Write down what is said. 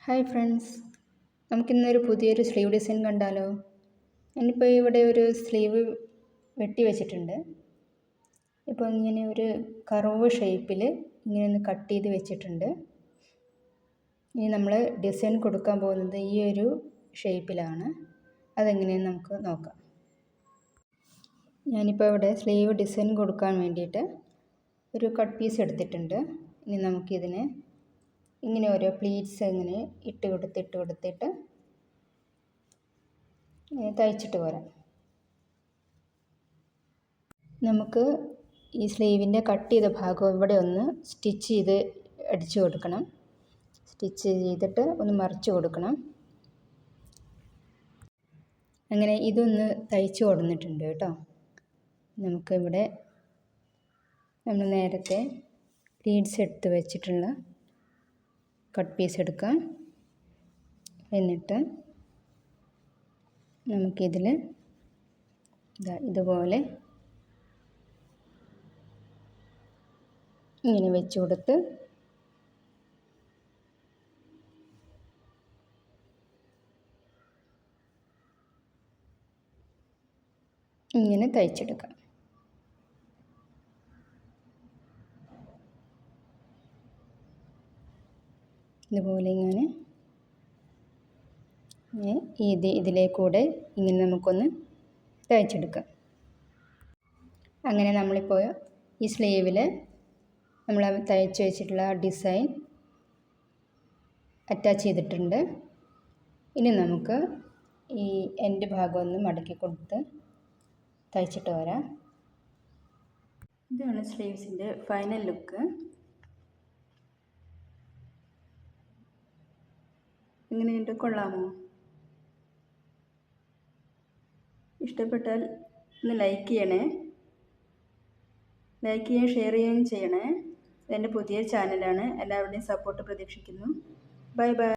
Hi friends, നമുക്കിന്നൊരു പുതിയൊരു sleeve design കണ്ടാലോ. ഞാനിപ്പോൾ ഇവിടെ ഒരു സ്ലീവ് വെട്ടി വെച്ചിട്ടുണ്ട്. ഇപ്പോൾ ഇങ്ങനെ ഒരു കർവ് ഷേപ്പിൽ ഇങ്ങനെ ഒന്ന് കട്ട് ചെയ്ത് വെച്ചിട്ടുണ്ട്. ഇനി നമ്മൾ ഡിസൈൻ കൊടുക്കാൻ പോകുന്നത് ഈ ഒരു ഷേപ്പിലാണ്. അതെങ്ങനെയെന്ന് നമുക്ക് നോക്കാം. ഞാനിപ്പോൾ ഇവിടെ സ്ലീവ് ഡിസൈൻ കൊടുക്കാൻ വേണ്ടിയിട്ട് ഒരു കട്ട് പീസ് എടുത്തിട്ടുണ്ട്. ഇനി നമുക്കിതിനെ ഇങ്ങനെ ഓരോ പ്ലീറ്റ്സ് ഇങ്ങനെ ഇട്ട് കൊടുത്തിട്ട് തയ്ച്ചിട്ട് പോരാം. നമുക്ക് ഈ സ്ലീവിൻ്റെ കട്ട് ചെയ്ത ഭാഗം ഇവിടെ ഒന്ന് സ്റ്റിച്ച് ചെയ്ത് അടിച്ചു കൊടുക്കണം. സ്റ്റിച്ച് ചെയ്തിട്ട് ഒന്ന് മറിച്ച് കൊടുക്കണം. അങ്ങനെ ഇതൊന്ന് തയ്ച്ച് കൊടുത്തിട്ടുണ്ട് കേട്ടോ. നമുക്കിവിടെ നമ്മൾ നേരത്തെ പ്ലീറ്റ്സ് എടുത്ത് വെച്ചിട്ടുള്ള കട്ട് പീസ് എടുക്കാം. എന്നിട്ട് നമുക്കിതിൽ ഇതുപോലെ ഇങ്ങനെ വെച്ച് കൊടുത്ത് ഇങ്ങനെ തയ്ച്ചെടുക്കാം. ഇതുപോലെ ഇങ്ങനെ ഇതിലേക്കൂടെ ഇങ്ങനെ നമുക്കൊന്ന് തയ്ച്ചെടുക്കാം. അങ്ങനെ നമ്മളിപ്പോൾ ഈ സ്ലീവിൽ നമ്മൾ തയ്ച്ച് വെച്ചിട്ടുള്ള ഡിസൈൻ അറ്റാച്ച് ചെയ്തിട്ടുണ്ട്. ഇനി നമുക്ക് ഈ എൻഡ് ഭാഗം ഒന്ന് മടക്കി കൊടുത്ത് തയ്ച്ചിട്ട് വരാം. ഇതാണ് സ്ലീവ്സിൻ്റെ ഫൈനൽ ലുക്ക്. എങ്ങനെയുണ്ട്? കൊള്ളാമോ? ഇഷ്ടപ്പെട്ടാൽ ഒന്ന് ലൈക്ക് ചെയ്യണേ. ലൈക്ക് ചെയ്യുകയും ഷെയർ ചെയ്യുകയും ചെയ്യണേ. ഇതെൻ്റെ പുതിയ ചാനലാണ്. എല്ലാവരുടെയും സപ്പോർട്ട് പ്രതീക്ഷിക്കുന്നു. Bye bye.